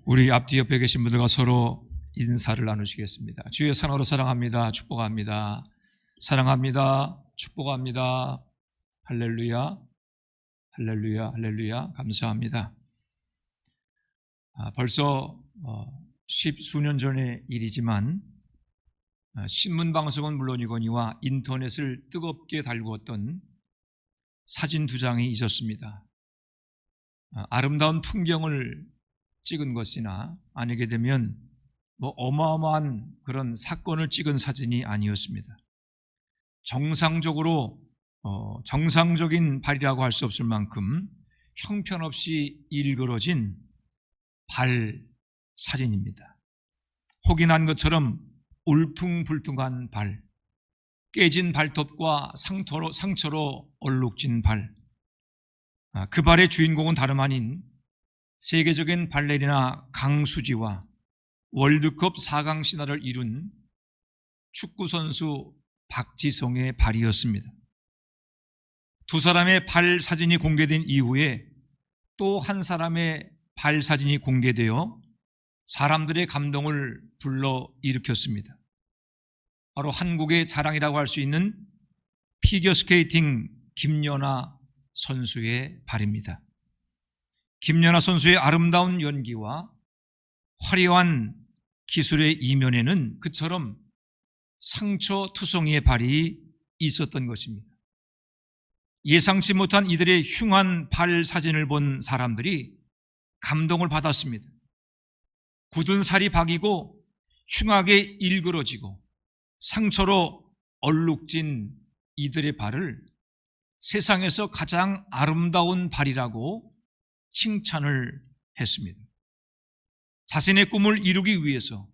우리 앞뒤 옆에 계신 분들과 서로 인사를 나누시겠습니다. 주의 사랑으로 사랑합니다. 축복합니다. 사랑합니다. 축복합니다. 할렐루야. 할렐루야. 할렐루야. 감사합니다. 벌써 10수년 전의 일이지만 신문방송은 물론이거니와 인터넷을 뜨겁게 달구었던 사진 2장이 있었습니다. 아름다운 풍경을 찍은 것이나 아니게 되면 어마어마한 그런 사건을 찍은 사진이 아니었습니다. 정상적인 발이라고 할 수 없을 만큼 형편없이 일그러진 발 사진입니다. 혹이 난 것처럼 울퉁불퉁한 발, 깨진 발톱과 상처로 얼룩진 발. 그 발의 주인공은 다름 아닌 세계적인 발레리나 강수지와 월드컵 4강 신화를 이룬 축구선수 박지성의 발이었습니다. 두 사람의 발 사진이 공개된 이후에 또 한 사람의 발 사진이 공개되어 사람들의 감동을 불러일으켰습니다. 바로 한국의 자랑이라고 할 수 있는 피겨스케이팅 김연아 선수의 발입니다. 김연아 선수의 아름다운 연기와 화려한 기술의 이면에는 그처럼 상처투성이의 발이 있었던 것입니다. 예상치 못한 이들의 흉한 발 사진을 본 사람들이 감동을 받았습니다. 굳은 살이 박이고 흉하게 일그러지고 상처로 얼룩진 이들의 발을 세상에서 가장 아름다운 발이라고 칭찬을 했습니다. 자신의 꿈을 이루기 위해서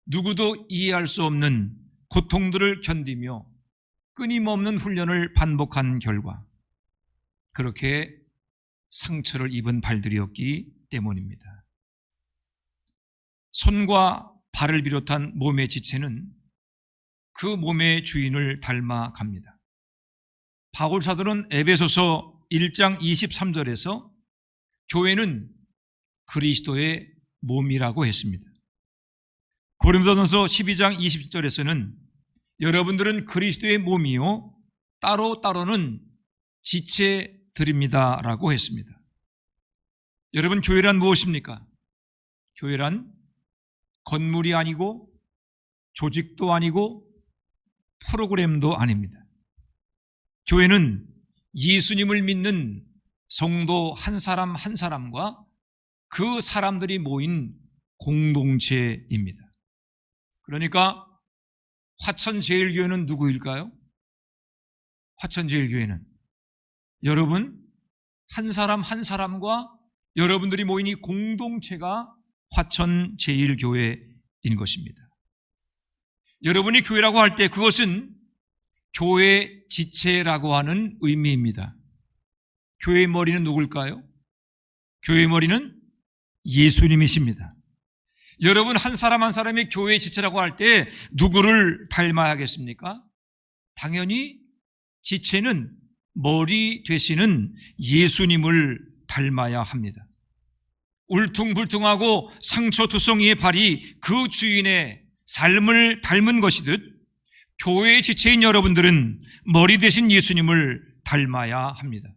누구도 이해할 수 없는 고통들을 견디며 끊임없는 훈련을 반복한 결과 그렇게 상처를 입은 발들이었기 때문입니다. 손과 발을 비롯한 몸의 지체는 그 몸의 주인을 닮아 갑니다. 바울 사도는 에베소서 1장 23절에서 교회는 그리스도의 몸이라고 했습니다. 고린도전서 12장 20절에서는 여러분들은 그리스도의 몸이요 따로따로는 지체들입니다 라고 했습니다. 여러분, 교회란 무엇입니까? 교회란 건물이 아니고 조직도 아니고 프로그램도 아닙니다. 교회는 예수님을 믿는 성도 한 사람 한 사람과 그 사람들이 모인 공동체입니다. 그러니까 화천제일교회는 누구일까요? 화천제일교회는 여러분 한 사람 한 사람과 여러분들이 모인 이 공동체가 화천제일교회인 것입니다. 여러분이 교회라고 할 때 그것은 교회 지체라고 하는 의미입니다. 교회의 머리는 누굴까요? 교회의 머리는 예수님이십니다. 여러분 한 사람 한 사람이 교회의 지체라고 할 때 누구를 닮아야겠습니까? 당연히 지체는 머리 되시는 예수님을 닮아야 합니다. 울퉁불퉁하고 상처투성이의 발이 그 주인의 삶을 닮은 것이듯 교회의 지체인 여러분들은 머리 되신 예수님을 닮아야 합니다.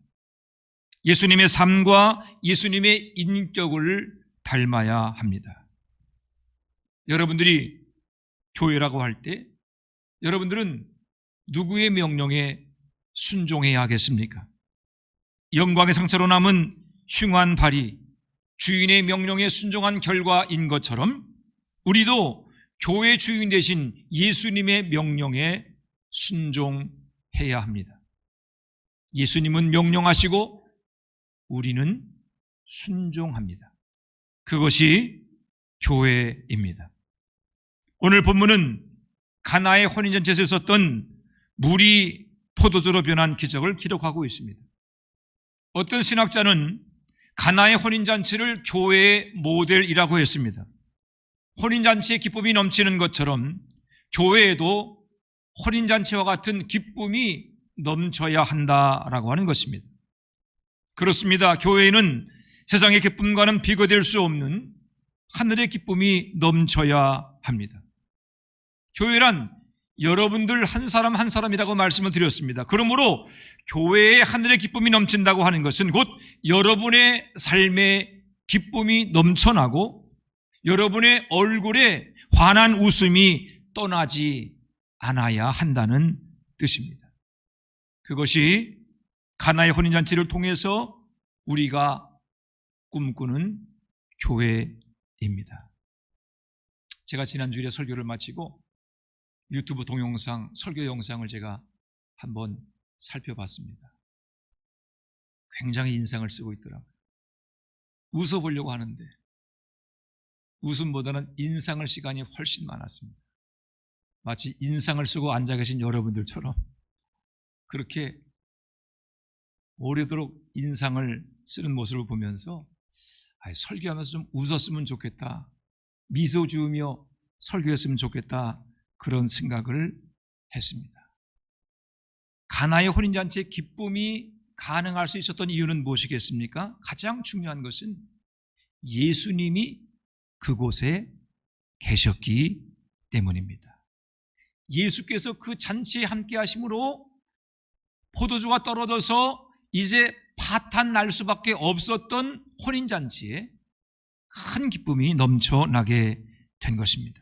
예수님의 삶과 예수님의 인격을 닮아야 합니다. 여러분들이 교회라고 할 때 여러분들은 누구의 명령에 순종해야 하겠습니까? 영광의 상처로 남은 흉한 발이 주인의 명령에 순종한 결과인 것처럼 우리도 교회 주인 되신 예수님의 명령에 순종해야 합니다. 예수님은 명령하시고 우리는 순종합니다. 그것이 교회입니다. 오늘 본문은 가나의 혼인잔치에서 있었던 물이 포도주로 변한 기적을 기록하고 있습니다. 어떤 신학자는 가나의 혼인잔치를 교회의 모델이라고 했습니다. 혼인잔치의 기쁨이 넘치는 것처럼 교회에도 혼인잔치와 같은 기쁨이 넘쳐야 한다라고 하는 것입니다. 그렇습니다. 교회에는 세상의 기쁨과는 비교될 수 없는 하늘의 기쁨이 넘쳐야 합니다. 교회란 여러분들 한 사람 한 사람이라고 말씀을 드렸습니다. 그러므로 교회에 하늘의 기쁨이 넘친다고 하는 것은 곧 여러분의 삶에 기쁨이 넘쳐나고 여러분의 얼굴에 환한 웃음이 떠나지 않아야 한다는 뜻입니다. 그것이 가나의 혼인잔치를 통해서 우리가 꿈꾸는 교회입니다. 제가 지난주에 설교를 마치고 유튜브 동영상, 설교 영상을 제가 한번 살펴봤습니다. 굉장히 인상을 쓰고 있더라고요. 웃어보려고 하는데 웃음보다는 인상을 시간이 훨씬 많았습니다. 마치 인상을 쓰고 앉아 계신 여러분들처럼 그렇게 오래도록 인상을 쓰는 모습을 보면서 설교하면서 좀 웃었으면 좋겠다, 미소 지으며 설교했으면 좋겠다, 그런 생각을 했습니다. 가나의 혼인잔치의 기쁨이 가능할 수 있었던 이유는 무엇이겠습니까? 가장 중요한 것은 예수님이 그곳에 계셨기 때문입니다. 예수께서 그 잔치에 함께 하심으로 포도주가 떨어져서 이제 파탄 날 수밖에 없었던 혼인잔치에 큰 기쁨이 넘쳐나게 된 것입니다.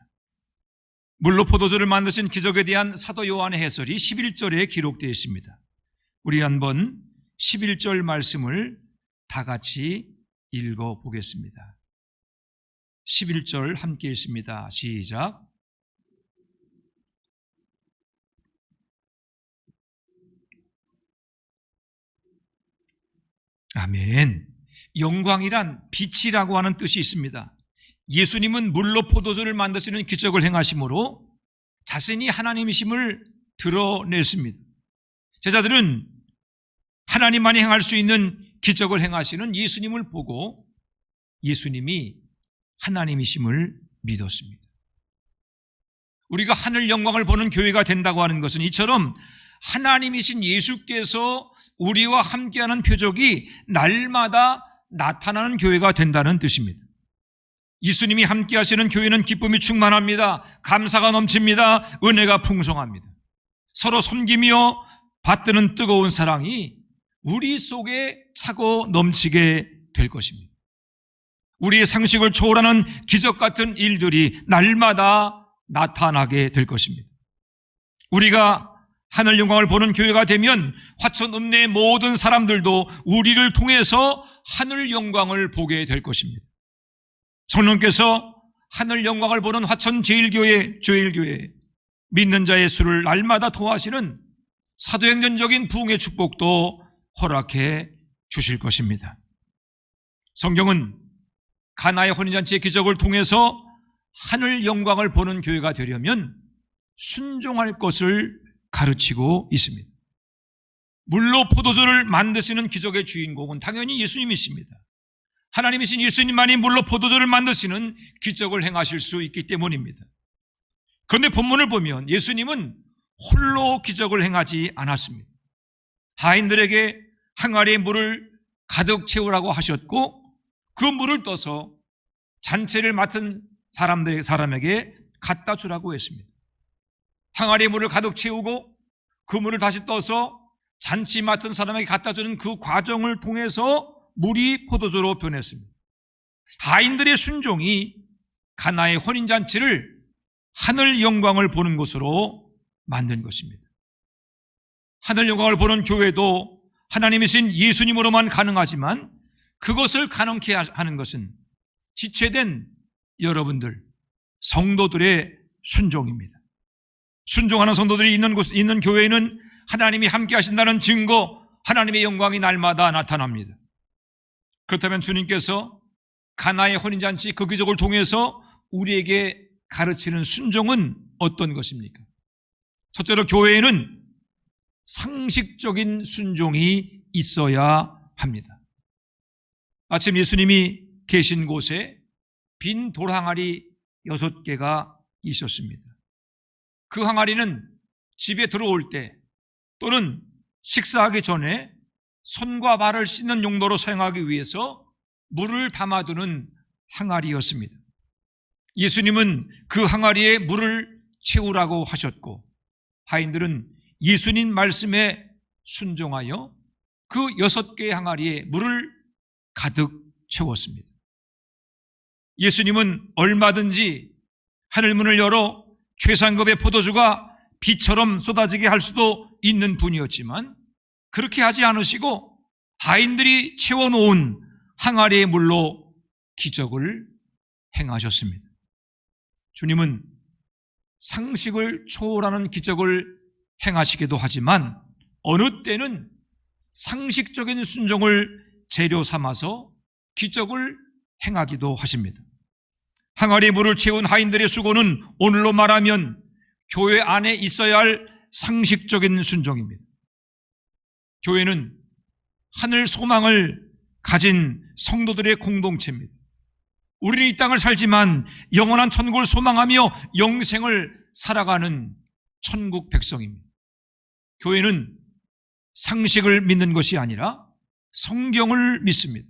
물로 포도주를 만드신 기적에 대한 사도 요한의 해설이 11절에 기록되어 있습니다. 우리 한번 11절 말씀을 다 같이 읽어보겠습니다. 11절 함께 읽습니다. 시작. 아멘. 영광이란 빛이라고 하는 뜻이 있습니다. 예수님은 물로 포도주를 만드시는 기적을 행하심으로 자신이 하나님이심을 드러냈습니다. 제자들은 하나님만이 행할 수 있는 기적을 행하시는 예수님을 보고 예수님이 하나님이심을 믿었습니다. 우리가 하늘 영광을 보는 교회가 된다고 하는 것은 이처럼 하나님이신 예수께서 우리와 함께하는 표적이 날마다 나타나는 교회가 된다는 뜻입니다. 예수님이 함께 하시는 교회는 기쁨이 충만합니다. 감사가 넘칩니다. 은혜가 풍성합니다. 서로 섬기며 받드는 뜨거운 사랑이 우리 속에 차고 넘치게 될 것입니다. 우리의 상식을 초월하는 기적 같은 일들이 날마다 나타나게 될 것입니다. 우리가 하늘 영광을 보는 교회가 되면 화천 읍내의 모든 사람들도 우리를 통해서 하늘 영광을 보게 될 것입니다. 성령께서 하늘 영광을 보는 화천 제일교회 믿는 자의 수를 날마다 더하시는 사도행전적인 부흥의 축복도 허락해 주실 것입니다. 성경은 가나의 혼인잔치의 기적을 통해서 하늘 영광을 보는 교회가 되려면 순종할 것을 가르치고 있습니다. 물로 포도주를 만드시는 기적의 주인공은 당연히 예수님이십니다. 하나님이신 예수님만이 물로 포도주를 만드시는 기적을 행하실 수 있기 때문입니다. 그런데 본문을 보면 예수님은 홀로 기적을 행하지 않았습니다. 하인들에게 항아리에 물을 가득 채우라고 하셨고 그 물을 떠서 잔치를 맡은 사람에게 갖다 주라고 했습니다. 항아리에 물을 가득 채우고 그 물을 다시 떠서 잔치 맡은 사람에게 갖다 주는 그 과정을 통해서 물이 포도주로 변했습니다. 하인들의 순종이 가나의 혼인잔치를 하늘 영광을 보는 곳으로 만든 것입니다. 하늘 영광을 보는 교회도 하나님이신 예수님으로만 가능하지만 그것을 가능케 하는 것은 지체된 여러분들, 성도들의 순종입니다. 순종하는 성도들이 있는 교회에는 하나님이 함께 하신다는 증거, 하나님의 영광이 날마다 나타납니다. 그렇다면 주님께서 가나의 혼인잔치 그 기적을 통해서 우리에게 가르치는 순종은 어떤 것입니까? 첫째로 교회에는 상식적인 순종이 있어야 합니다. 아침 예수님이 계신 곳에 빈 돌 항아리 6개가 있었습니다. 그 항아리는 집에 들어올 때 또는 식사하기 전에 손과 발을 씻는 용도로 사용하기 위해서 물을 담아두는 항아리였습니다. 예수님은 그 항아리에 물을 채우라고 하셨고 하인들은 예수님 말씀에 순종하여 그 6개의 항아리에 물을 가득 채웠습니다. 예수님은 얼마든지 하늘문을 열어 최상급의 포도주가 비처럼 쏟아지게 할 수도 있는 분이었지만 그렇게 하지 않으시고 하인들이 채워놓은 항아리의 물로 기적을 행하셨습니다. 주님은 상식을 초월하는 기적을 행하시기도 하지만 어느 때는 상식적인 순종을 재료 삼아서 기적을 행하기도 하십니다. 항아리에 물을 채운 하인들의 수고는 오늘로 말하면 교회 안에 있어야 할 상식적인 순종입니다. 교회는 하늘 소망을 가진 성도들의 공동체입니다. 우리는 이 땅을 살지만 영원한 천국을 소망하며 영생을 살아가는 천국 백성입니다. 교회는 상식을 믿는 것이 아니라 성경을 믿습니다.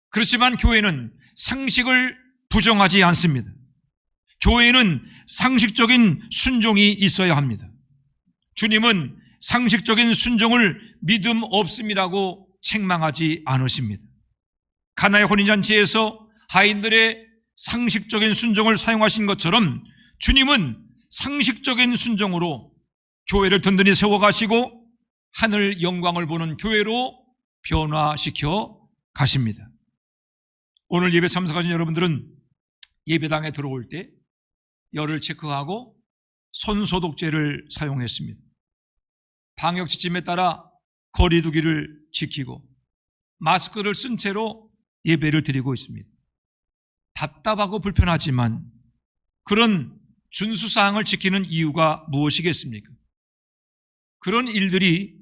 그렇지만 교회는 상식을 부정하지 않습니다. 교회는 상식적인 순종이 있어야 합니다. 주님은 상식적인 순종을 믿음 없음이라고 책망하지 않으십니다. 가나의 혼인잔치에서 하인들의 상식적인 순종을 사용하신 것처럼 주님은 상식적인 순종으로 교회를 든든히 세워가시고 하늘 영광을 보는 교회로 변화시켜 가십니다. 오늘 예배 참석하신 여러분들은 예배당에 들어올 때 열을 체크하고 손소독제를 사용했습니다. 방역 지침에 따라 거리 두기를 지키고 마스크를 쓴 채로 예배를 드리고 있습니다. 답답하고 불편하지만 그런 준수사항을 지키는 이유가 무엇이겠습니까? 그런 일들이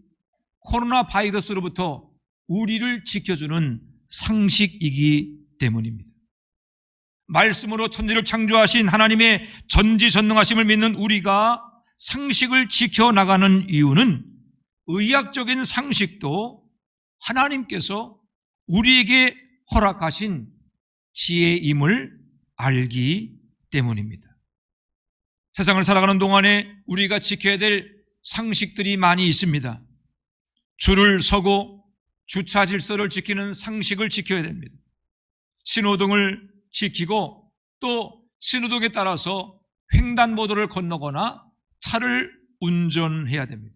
코로나 바이러스로부터 우리를 지켜주는 상식이기 때문입니다. 말씀으로 천지를 창조하신 하나님의 전지전능하심을 믿는 우리가 상식을 지켜나가는 이유는 의학적인 상식도 하나님께서 우리에게 허락하신 지혜임을 알기 때문입니다. 세상을 살아가는 동안에 우리가 지켜야 될 상식들이 많이 있습니다. 줄을 서고 주차 질서를 지키는 상식을 지켜야 됩니다. 신호등을 지키고 또 신호등에 따라서 횡단보도를 건너거나 차를 운전해야 됩니다.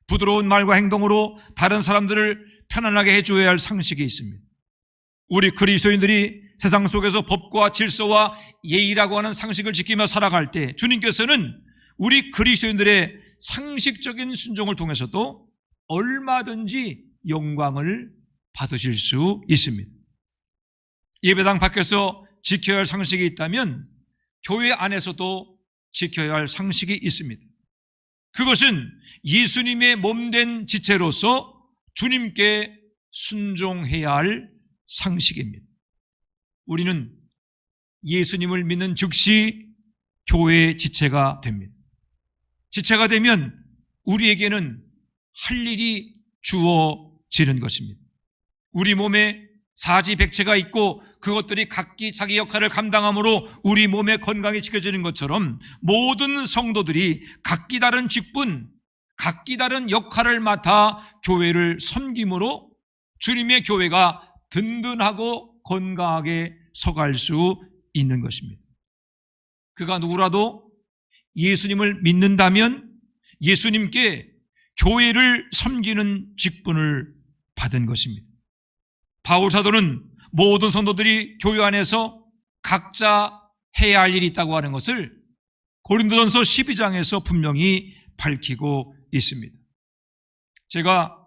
부드러운 말과 행동으로 다른 사람들을 편안하게 해줘야 할 상식이 있습니다. 우리 그리스도인들이 세상 속에서 법과 질서와 예의라고 하는 상식을 지키며 살아갈 때 주님께서는 우리 그리스도인들의 상식적인 순종을 통해서도 얼마든지 영광을 받으실 수 있습니다. 예배당 밖에서 지켜야 할 상식이 있다면 교회 안에서도 지켜야 할 상식이 있습니다. 그것은 예수님의 몸된 지체로서 주님께 순종해야 할 상식입니다. 우리는 예수님을 믿는 즉시 교회의 지체가 됩니다. 지체가 되면 우리에게는 할 일이 주어지는 것입니다. 우리 몸에 사지백체가 있고 그것들이 각기 자기 역할을 감당함으로 우리 몸의 건강이 지켜지는 것처럼 모든 성도들이 각기 다른 직분, 각기 다른 역할을 맡아 교회를 섬김으로 주님의 교회가 든든하고 건강하게 서갈 수 있는 것입니다. 그가 누구라도 예수님을 믿는다면 예수님께 교회를 섬기는 직분을 받은 것입니다. 바울 사도는 모든 성도들이 교회 안에서 각자 해야 할 일이 있다고 하는 것을 고린도전서 12장에서 분명히 밝히고 있습니다. 제가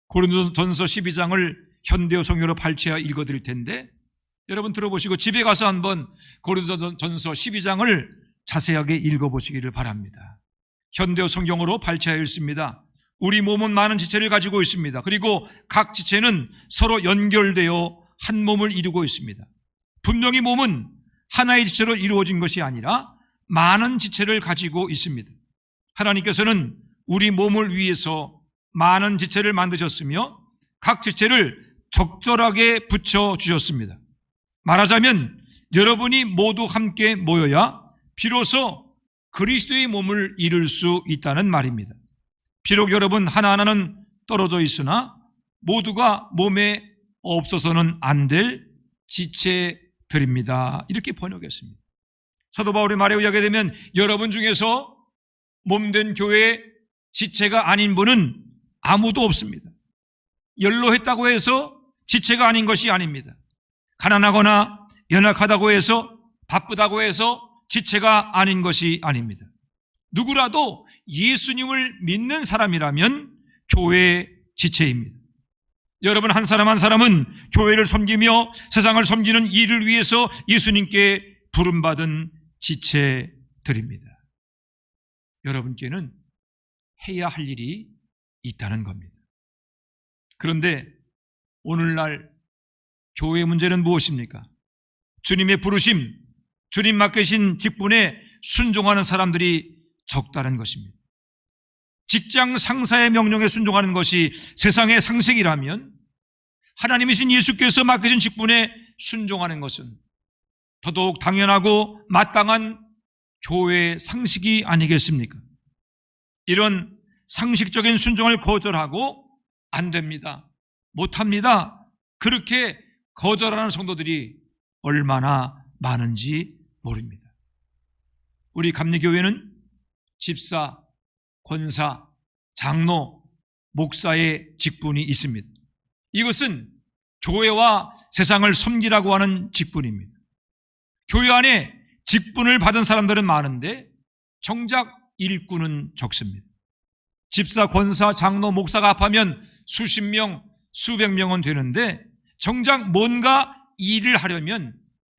고린도전서 12장을 현대어 성경으로 발췌하여 읽어드릴 텐데 여러분 들어보시고 집에 가서 한번 고린도전서 12장을 자세하게 읽어보시기를 바랍니다. 현대어 성경으로 발췌하여 읽습니다. 우리 몸은 많은 지체를 가지고 있습니다. 그리고 각 지체는 서로 연결되어 한 몸을 이루고 있습니다. 분명히 몸은 하나의 지체로 이루어진 것이 아니라 많은 지체를 가지고 있습니다. 하나님께서는 우리 몸을 위해서 많은 지체를 만드셨으며 각 지체를 적절하게 붙여주셨습니다. 말하자면 여러분이 모두 함께 모여야 비로소 그리스도의 몸을 이룰 수 있다는 말입니다. 비록 여러분 하나하나는 떨어져 있으나 모두가 몸에 없어서는 안 될 지체들입니다. 이렇게 번역했습니다. 사도 바울의 말에 의하게 되면 여러분 중에서 몸된 교회의 지체가 아닌 분은 아무도 없습니다. 연로했다고 해서 지체가 아닌 것이 아닙니다. 가난하거나 연약하다고 해서, 바쁘다고 해서 지체가 아닌 것이 아닙니다. 누구라도 예수님을 믿는 사람이라면 교회의 지체입니다. 여러분 한 사람 한 사람은 교회를 섬기며 세상을 섬기는 일을 위해서 예수님께 부름받은 지체들입니다. 여러분께는 해야 할 일이 있다는 겁니다. 그런데 오늘날 교회의 문제는 무엇입니까? 주님의 부르심, 주님 맡기신 직분에 순종하는 사람들이 적다는 것입니다. 직장 상사의 명령에 순종하는 것이 세상의 상식이라면 하나님이신 예수께서 맡기신 직분에 순종하는 것은 더더욱 당연하고 마땅한 교회의 상식이 아니겠습니까? 이런 상식적인 순종을 거절하고 안 됩니다, 못합니다, 그렇게 거절하는 성도들이 얼마나 많은지 모릅니다. 우리 감리교회는 집사, 권사, 장로, 목사의 직분이 있습니다. 이것은 교회와 세상을 섬기라고 하는 직분입니다. 교회 안에 직분을 받은 사람들은 많은데 정작 일꾼은 적습니다. 집사, 권사, 장로, 목사가 합하면 수십 명, 수백 명은 되는데 정작 뭔가 일을 하려면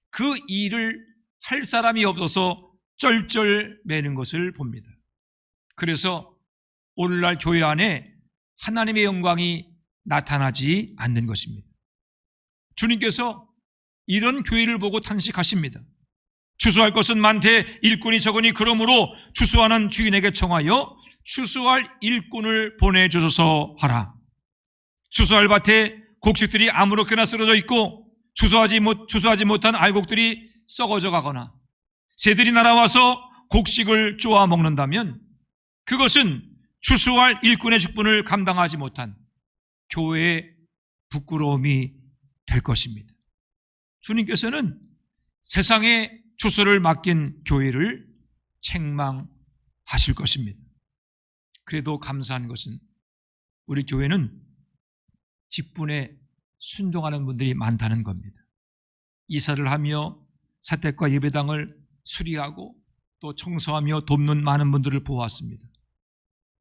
그 일을 할 사람이 없어서 쩔쩔매는 것을 봅니다. 그래서 오늘날 교회 안에 하나님의 영광이 나타나지 않는 것입니다. 주님께서 이런 교회를 보고 탄식하십니다. 추수할 것은 많되 일꾼이 적으니 그러므로 추수하는 주인에게 청하여 추수할 일꾼을 보내주소서 하라. 추수할 밭에 곡식들이 아무렇게나 쓰러져 있고 추수하지 못한 알곡들이 썩어져 가거나 새들이 날아와서 곡식을 쪼아 먹는다면 그것은 추수할 일꾼의 직분을 감당하지 못한 교회의 부끄러움이 될 것입니다. 주님께서는 세상에 추수를 맡긴 교회를 책망하실 것입니다. 그래도 감사한 것은 우리 교회는 직분에 순종하는 분들이 많다는 겁니다. 이사를 하며 사택과 예배당을 수리하고 또 청소하며 돕는 많은 분들을 보았습니다.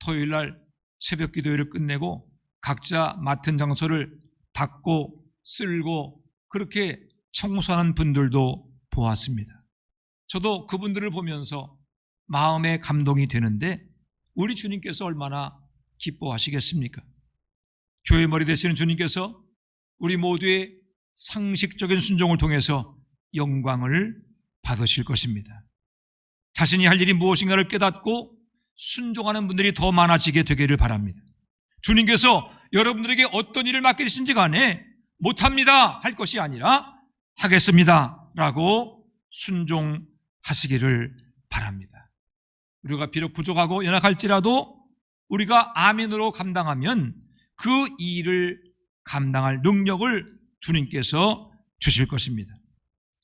토요일날 새벽 기도회를 끝내고 각자 맡은 장소를 닦고 쓸고 그렇게 청소하는 분들도 보았습니다. 저도 그분들을 보면서 마음에 감동이 되는데 우리 주님께서 얼마나 기뻐하시겠습니까? 교회 머리 되시는 주님께서 우리 모두의 상식적인 순종을 통해서 영광을 받으실 것입니다. 자신이 할 일이 무엇인가를 깨닫고 순종하는 분들이 더 많아지게 되기를 바랍니다. 주님께서 여러분들에게 어떤 일을 맡기신지 간에 못합니다 할 것이 아니라 하겠습니다 라고 순종하시기를 바랍니다. 우리가 비록 부족하고 연약할지라도 우리가 아멘으로 감당하면 그 일을 감당할 능력을 주님께서 주실 것입니다.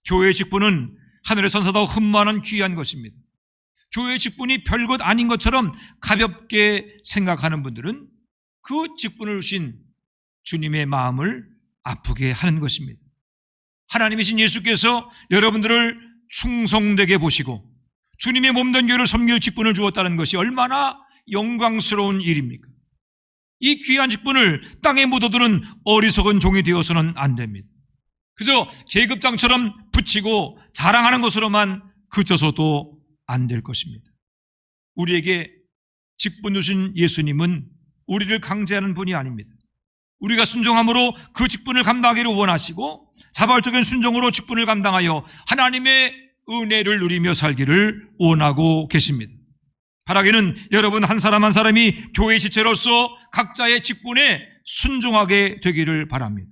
교회의 직분은 하늘의 선사도 흠모하는 귀한 것입니다. 교회의 직분이 별것 아닌 것처럼 가볍게 생각하는 분들은 그 직분을 주신 주님의 마음을 아프게 하는 것입니다. 하나님이신 예수께서 여러분들을 충성되게 보시고 주님의 몸된 교회를 섬길 직분을 주었다는 것이 얼마나 영광스러운 일입니까? 이 귀한 직분을 땅에 묻어두는 어리석은 종이 되어서는 안 됩니다. 그저 계급장처럼 붙이고 자랑하는 것으로만 그쳐서도 안 될 것입니다. 우리에게 직분 주신 예수님은 우리를 강제하는 분이 아닙니다. 우리가 순종함으로 그 직분을 감당하기를 원하시고 자발적인 순종으로 직분을 감당하여 하나님의 은혜를 누리며 살기를 원하고 계십니다. 바라기는 여러분 한 사람 한 사람이 교회 지체로서 각자의 직분에 순종하게 되기를 바랍니다.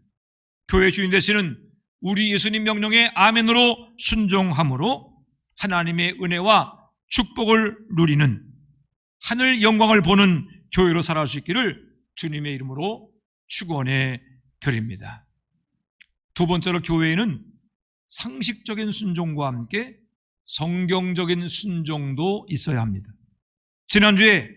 교회 주인 되시는 우리 예수님 명령에 아멘으로 순종함으로 하나님의 은혜와 축복을 누리는 하늘 영광을 보는 교회로 살아갈 수 있기를 주님의 이름으로 축원해 드립니다. 두 번째로, 교회에는 상식적인 순종과 함께 성경적인 순종도 있어야 합니다. 지난주에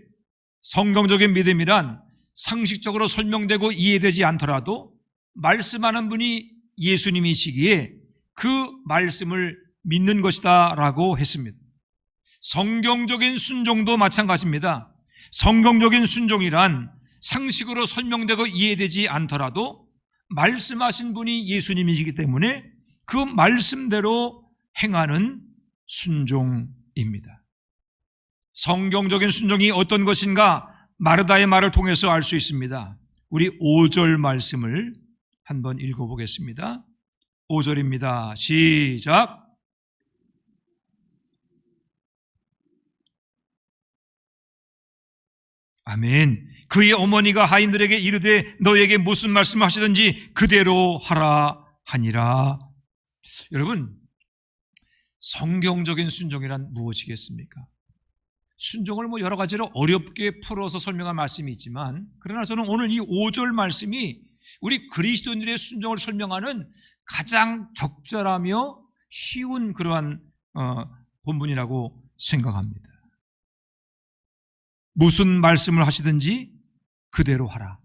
성경적인 믿음이란 상식적으로 설명되고 이해되지 않더라도 말씀하는 분이 예수님이시기에 그 말씀을 믿는 것이다 라고 했습니다. 성경적인 순종도 마찬가지입니다. 성경적인 순종이란 상식으로 설명되고 이해되지 않더라도 말씀하신 분이 예수님이시기 때문에 그 말씀대로 행하는 순종입니다. 성경적인 순종이 어떤 것인가 마르다의 말을 통해서 알 수 있습니다. 우리 5절 말씀을 한번 읽어보겠습니다. 5절입니다. 시작. 아멘. 그의 어머니가 하인들에게 이르되 너에게 무슨 말씀하시든지 그대로 하라 하니라. 여러분, 성경적인 순종이란 무엇이겠습니까? 순종을 여러 가지로 어렵게 풀어서 설명한 말씀이 있지만, 그러나 저는 오늘 이 5절 말씀이 우리 그리스도인들의 순종을 설명하는 가장 적절하며 쉬운 그러한 본문이라고 생각합니다. 무슨 말씀을 하시든지 그대로 하라.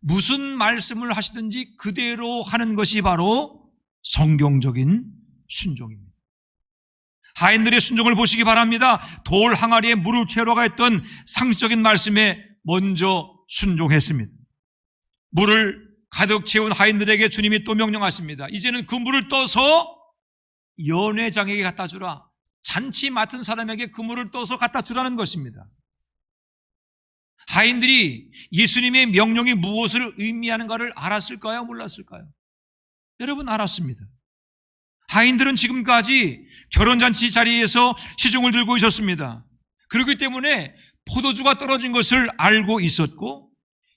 무슨 말씀을 하시든지 그대로 하는 것이 바로 성경적인 순종입니다. 하인들의 순종을 보시기 바랍니다. 돌 항아리에 물을 채우러 갔던 상식적인 말씀에 먼저 순종했습니다. 물을 가득 채운 하인들에게 주님이 또 명령하십니다. 이제는 그 물을 떠서 연회장에게 갖다 주라. 잔치 맡은 사람에게 그 물을 떠서 갖다 주라는 것입니다. 하인들이 예수님의 명령이 무엇을 의미하는가를 알았을까요? 몰랐을까요? 여러분, 알았습니다. 하인들은 지금까지 결혼잔치 자리에서 시중을 들고 있었습니다. 그렇기 때문에 포도주가 떨어진 것을 알고 있었고,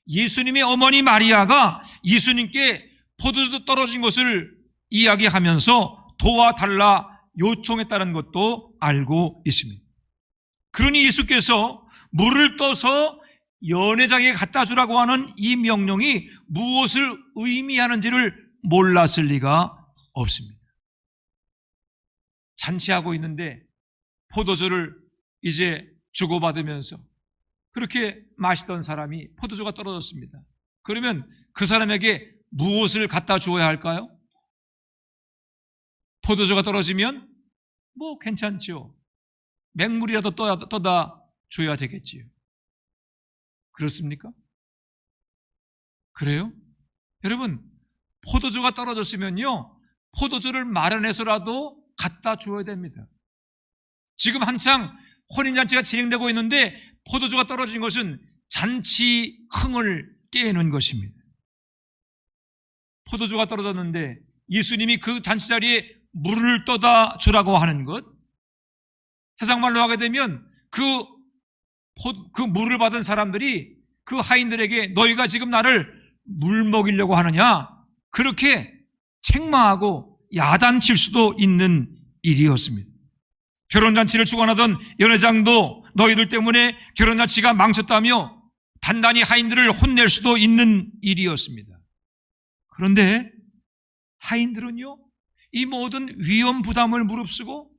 예수님의 어머니 마리아가 예수님께 포도주 떨어진 것을 이야기하면서 도와달라 요청했다는 것도 알고 있습니다. 그러니 예수께서 물을 떠서 연회장에 갖다 주라고 하는 이 명령이 무엇을 의미하는지를 몰랐을 리가 없습니다. 잔치하고 있는데 포도주를 이제 주고받으면서 그렇게 마시던 사람이 포도주가 떨어졌습니다. 그러면 그 사람에게 무엇을 갖다 주어야 할까요? 포도주가 떨어지면 괜찮죠. 맹물이라도 떠다 줘야 되겠지요. 그렇습니까? 그래요? 여러분, 포도주가 떨어졌으면요, 포도주를 마련해서라도 갖다 주어야 됩니다. 지금 한창 혼인잔치가 진행되고 있는데 포도주가 떨어진 것은 잔치 흥을 깨는 것입니다. 포도주가 떨어졌는데 예수님이 그 잔치 자리에 물을 떠다 주라고 하는 것, 세상 말로 하게 되면 그 물을 받은 사람들이 그 하인들에게 너희가 지금 나를 물 먹이려고 하느냐, 그렇게 책망하고 야단칠 수도 있는 일이었습니다. 결혼잔치를 주관하던 연회장도 너희들 때문에 결혼잔치가 망쳤다며 단단히 하인들을 혼낼 수도 있는 일이었습니다. 그런데 하인들은요, 이 모든 위험 부담을 무릅쓰고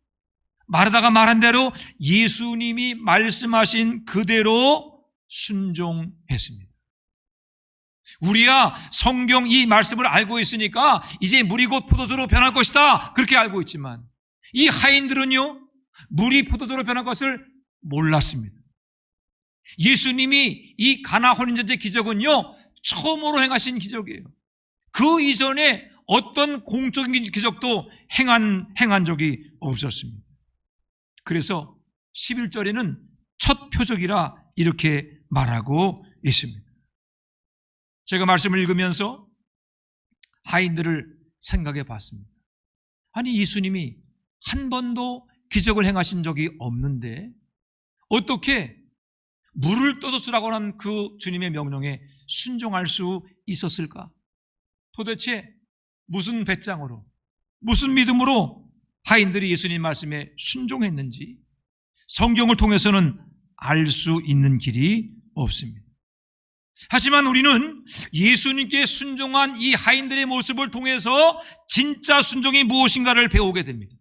마르다가 말한 대로 예수님이 말씀하신 그대로 순종했습니다. 우리야 성경 이 말씀을 알고 있으니까 이제 물이 곧 포도주로 변할 것이다, 그렇게 알고 있지만 이 하인들은요, 물이 포도주로 변할 것을 몰랐습니다. 예수님이 이 가나 혼인잔치 기적은요, 처음으로 행하신 기적이에요. 그 이전에 어떤 공적인 기적도 행한 적이 없었습니다. 그래서 11절에는 첫 표적이라 이렇게 말하고 있습니다. 제가 말씀을 읽으면서 하인들을 생각해 봤습니다. 아니, 예수님이 한 번도 기적을 행하신 적이 없는데 어떻게 물을 떠서 주라고 하는 그 주님의 명령에 순종할 수 있었을까? 도대체 무슨 배짱으로, 무슨 믿음으로 하인들이 예수님 말씀에 순종했는지 성경을 통해서는 알 수 있는 길이 없습니다. 하지만 우리는 예수님께 순종한 이 하인들의 모습을 통해서 진짜 순종이 무엇인가를 배우게 됩니다.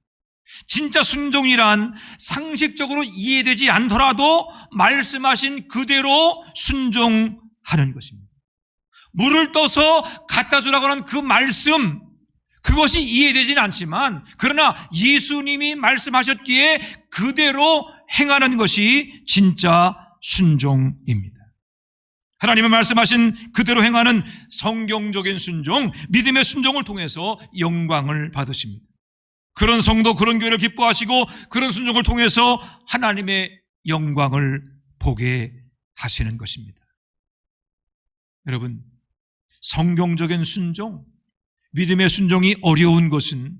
진짜 순종이란 상식적으로 이해되지 않더라도 말씀하신 그대로 순종하는 것입니다. 물을 떠서 갖다 주라고 하는 그 말씀, 그것이 이해되지는 않지만 그러나 예수님이 말씀하셨기에 그대로 행하는 것이 진짜 순종입니다. 하나님의 말씀하신 그대로 행하는 성경적인 순종, 믿음의 순종을 통해서 영광을 받으십니다. 그런 성도, 그런 교회를 기뻐하시고 그런 순종을 통해서 하나님의 영광을 보게 하시는 것입니다. 여러분, 성경적인 순종, 믿음의 순종이 어려운 것은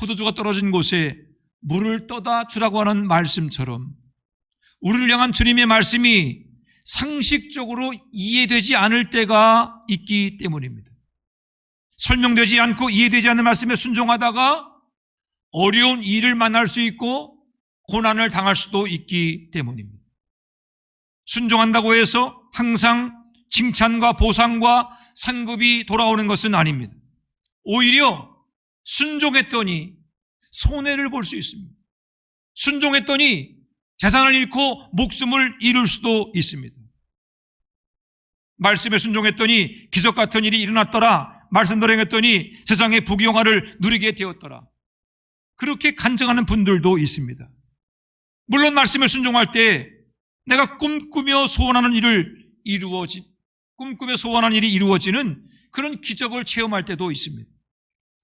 포도주가 떨어진 곳에 물을 떠다 주라고 하는 말씀처럼 우리를 향한 주님의 말씀이 상식적으로 이해되지 않을 때가 있기 때문입니다. 설명되지 않고 이해되지 않는 말씀에 순종하다가 어려운 일을 만날 수 있고 고난을 당할 수도 있기 때문입니다. 순종한다고 해서 항상 칭찬과 보상과 상급이 돌아오는 것은 아닙니다. 오히려 순종했더니 손해를 볼 수 있습니다. 순종했더니 재산을 잃고 목숨을 잃을 수도 있습니다. 말씀에 순종했더니 기적 같은 일이 일어났더라. 말씀대로 행했더니 세상의 부귀영화를 누리게 되었더라. 그렇게 간증하는 분들도 있습니다. 물론 말씀에 순종할 때 내가 꿈꾸며 소원하는 일이 이루어지는 그런 기적을 체험할 때도 있습니다.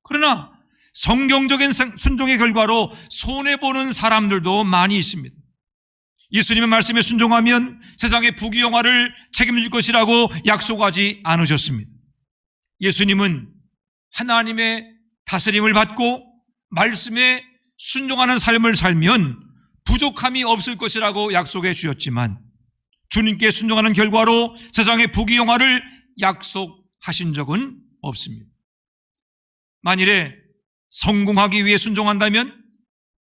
그러나 성경적인 순종의 결과로 손해보는 사람들도 많이 있습니다. 예수님의 말씀에 순종하면 세상의 부귀영화를 책임질 것이라고 약속하지 않으셨습니다. 예수님은 하나님의 다스림을 받고 말씀에 순종하는 삶을 살면 부족함이 없을 것이라고 약속해 주셨지만 주님께 순종하는 결과로 세상의 부귀영화를 약속하신 적은 없습니다. 만일에 성공하기 위해 순종한다면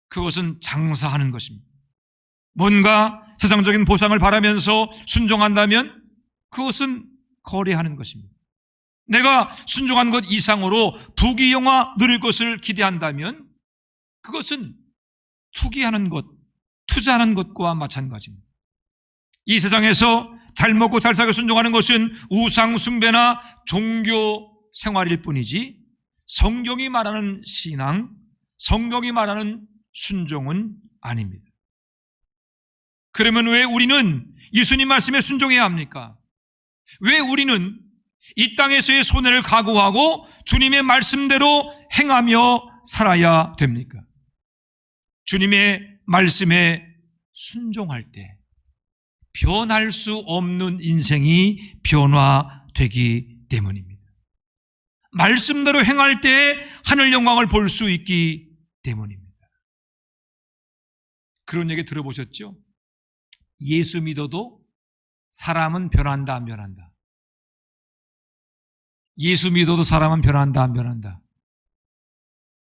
그것은 장사하는 것입니다. 뭔가 세상적인 보상을 바라면서 순종한다면 그것은 거래하는 것입니다. 내가 순종한 것 이상으로 부귀영화 누릴 것을 기대한다면 그것은 투기하는 것, 투자하는 것과 마찬가지입니다. 이 세상에서 잘 먹고 잘 살고 순종하는 것은 우상 숭배나 종교 생활일 뿐이지 성경이 말하는 신앙, 성경이 말하는 순종은 아닙니다. 그러면 왜 우리는 예수님 말씀에 순종해야 합니까? 왜 우리는 이 땅에서의 손해를 각오하고 주님의 말씀대로 행하며 살아야 됩니까? 주님의 말씀에 순종할 때 변할 수 없는 인생이 변화되기 때문입니다. 말씀대로 행할 때 하늘 영광을 볼 수 있기 때문입니다. 그런 얘기 들어보셨죠? 예수 믿어도 사람은 변한다, 안 변한다? 예수 믿어도 사람은 변한다, 안 변한다?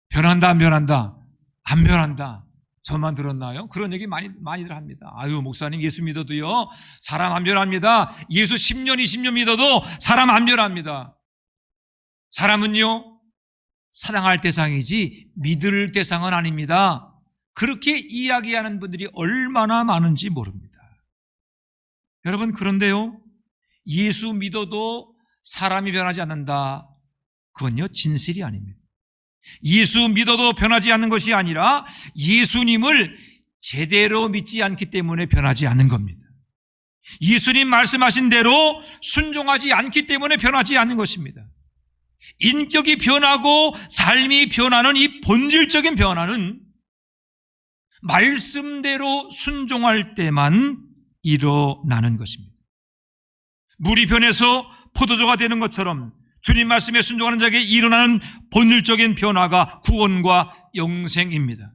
변한다, 안 변한다? 안 변한다. 저만 들었나요? 그런 얘기 많이들 합니다. 아유, 목사님 예수 믿어도요, 사람 안 변합니다. 예수 10년, 20년 믿어도 사람 안 변합니다. 사람은요, 사랑할 대상이지 믿을 대상은 아닙니다. 그렇게 이야기하는 분들이 얼마나 많은지 모릅니다. 여러분, 그런데요, 예수 믿어도 사람이 변하지 않는다. 그건요, 진실이 아닙니다. 예수 믿어도 변하지 않는 것이 아니라 예수님을 제대로 믿지 않기 때문에 변하지 않는 겁니다. 예수님 말씀하신 대로 순종하지 않기 때문에 변하지 않는 것입니다. 인격이 변하고 삶이 변하는 이 본질적인 변화는 말씀대로 순종할 때만 일어나는 것입니다. 물이 변해서 포도주가 되는 것처럼 주님 말씀에 순종하는 자에게 일어나는 본질적인 변화가 구원과 영생입니다.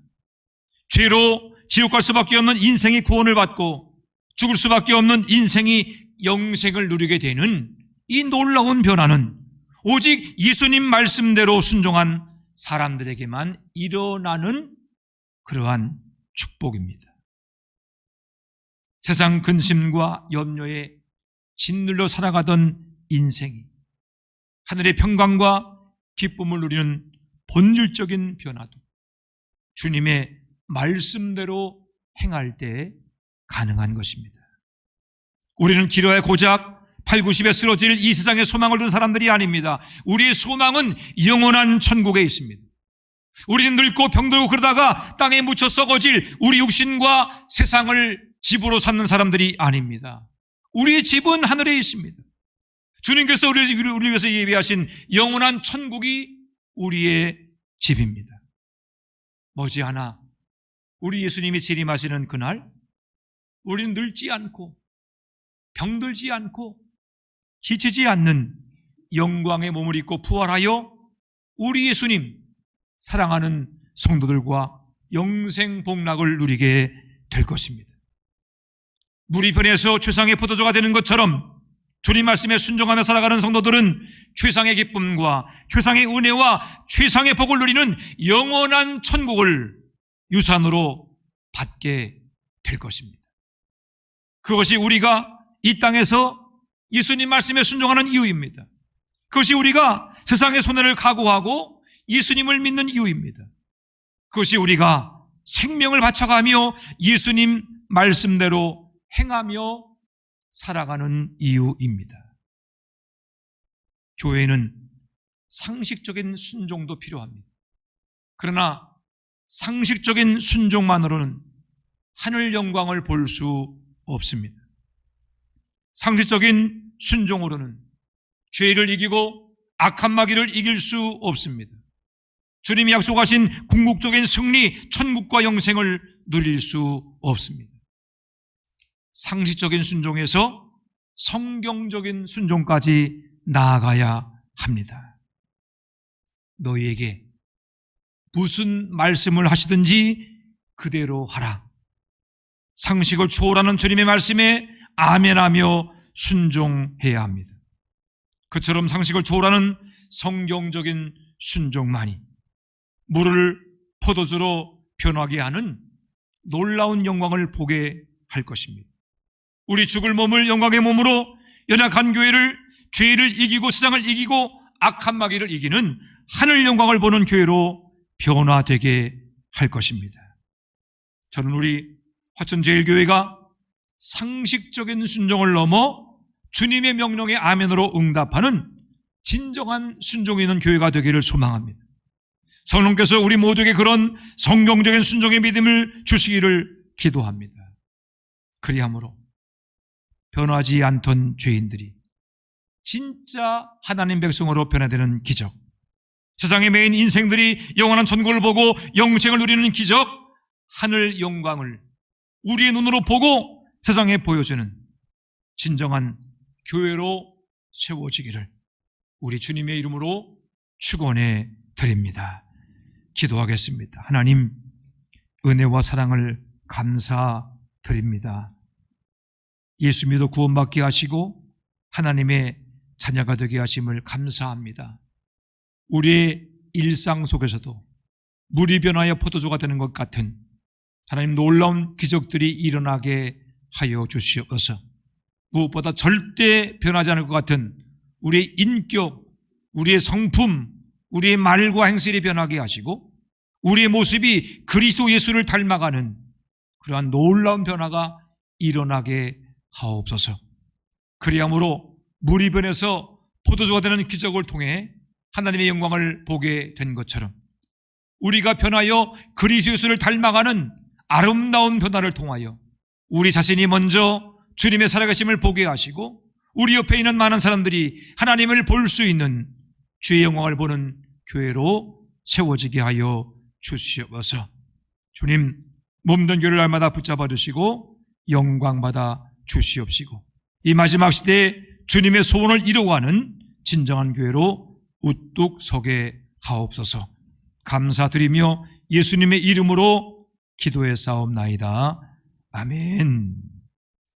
죄로 지옥 갈 수밖에 없는 인생이 구원을 받고 죽을 수밖에 없는 인생이 영생을 누리게 되는 이 놀라운 변화는 오직 예수님 말씀대로 순종한 사람들에게만 일어나는 그러한 축복입니다. 세상 근심과 염려에 짓눌려 살아가던 인생이 하늘의 평강과 기쁨을 누리는 본질적인 변화도 주님의 말씀대로 행할 때 가능한 것입니다. 우리는 기로에 고작 8,90에 쓰러질 이 세상에 소망을 둔 사람들이 아닙니다. 우리의 소망은 영원한 천국에 있습니다. 우리는 늙고 병들고 그러다가 땅에 묻혀 썩어질 우리 육신과 세상을 집으로 삼는 사람들이 아닙니다. 우리의 집은 하늘에 있습니다. 주님께서 우리를 위해서 예비하신 영원한 천국이 우리의 집입니다. 머지않아 우리 예수님이 재림하시는 그날 우리는 늙지 않고 병들지 않고 지치지 않는 영광의 몸을 입고 부활하여 우리 예수님 사랑하는 성도들과 영생 복락을 누리게 될 것입니다. 물이 변해서 최상의 포도주가 되는 것처럼 주님 말씀에 순종하며 살아가는 성도들은 최상의 기쁨과 최상의 은혜와 최상의 복을 누리는 영원한 천국을 유산으로 받게 될 것입니다. 그것이 우리가 이 땅에서 예수님 말씀에 순종하는 이유입니다. 그것이 우리가 세상의 손해를 각오하고 예수님을 믿는 이유입니다. 그것이 우리가 생명을 바쳐가며 예수님 말씀대로 행하며 살아가는 이유입니다. 교회는 상식적인 순종도 필요합니다. 그러나 상식적인 순종만으로는 하늘 영광을 볼 수 없습니다. 상식적인 순종으로는 죄를 이기고 악한 마귀를 이길 수 없습니다. 주님이 약속하신 궁극적인 승리, 천국과 영생을 누릴 수 없습니다. 상식적인 순종에서 성경적인 순종까지 나아가야 합니다. 너희에게 무슨 말씀을 하시든지 그대로 하라. 상식을 초월하는 주님의 말씀에 아멘하며 순종해야 합니다. 그처럼 상식을 초월하는 성경적인 순종만이 물을 포도주로 변하게 하는 놀라운 영광을 보게 할 것입니다. 우리 죽을 몸을 영광의 몸으로 연약한 교회를 죄를 이기고 세상을 이기고 악한 마귀를 이기는 하늘 영광을 보는 교회로 변화되게 할 것입니다. 저는 우리 화천제일교회가 상식적인 순종을 넘어 주님의 명령에 아멘으로 응답하는 진정한 순종이 있는 교회가 되기를 소망합니다. 성령께서 우리 모두에게 그런 성경적인 순종의 믿음을 주시기를 기도합니다. 그리함으로 변하지 않던 죄인들이 진짜 하나님 백성으로 변화되는 기적, 세상에 매인 인생들이 영원한 천국을 보고 영생을 누리는 기적, 하늘 영광을 우리의 눈으로 보고 세상에 보여주는 진정한 교회로 세워지기를 우리 주님의 이름으로 축원해 드립니다. 기도하겠습니다. 하나님, 은혜와 사랑을 감사드립니다. 예수 믿어 구원받게 하시고 하나님의 자녀가 되게 하심을 감사합니다. 우리의 일상 속에서도 물이 변하여 포도주가 되는 것 같은 하나님 놀라운 기적들이 일어나게 하여 주시옵소서. 무엇보다 절대 변하지 않을 것 같은 우리의 인격, 우리의 성품, 우리의 말과 행실이 변하게 하시고 우리의 모습이 그리스도 예수를 닮아가는 그러한 놀라운 변화가 일어나게 하옵소서. 그리함으로 물이 변해서 포도주가 되는 기적을 통해 하나님의 영광을 보게 된 것처럼 우리가 변하여 그리스도 예수를 닮아가는 아름다운 변화를 통하여 우리 자신이 먼저 주님의 살아계심을 보게 하시고 우리 옆에 있는 많은 사람들이 하나님을 볼 수 있는 주의 영광을 보는 교회로 세워지게 하여 주시옵소서. 주님, 몸된 교회를 날마다 붙잡아 주시고 영광받아 주시옵시고 이 마지막 시대에 주님의 소원을 이루어가는 진정한 교회로 우뚝 서게 하옵소서. 감사드리며 예수님의 이름으로 기도해 싸움나이다. 아멘.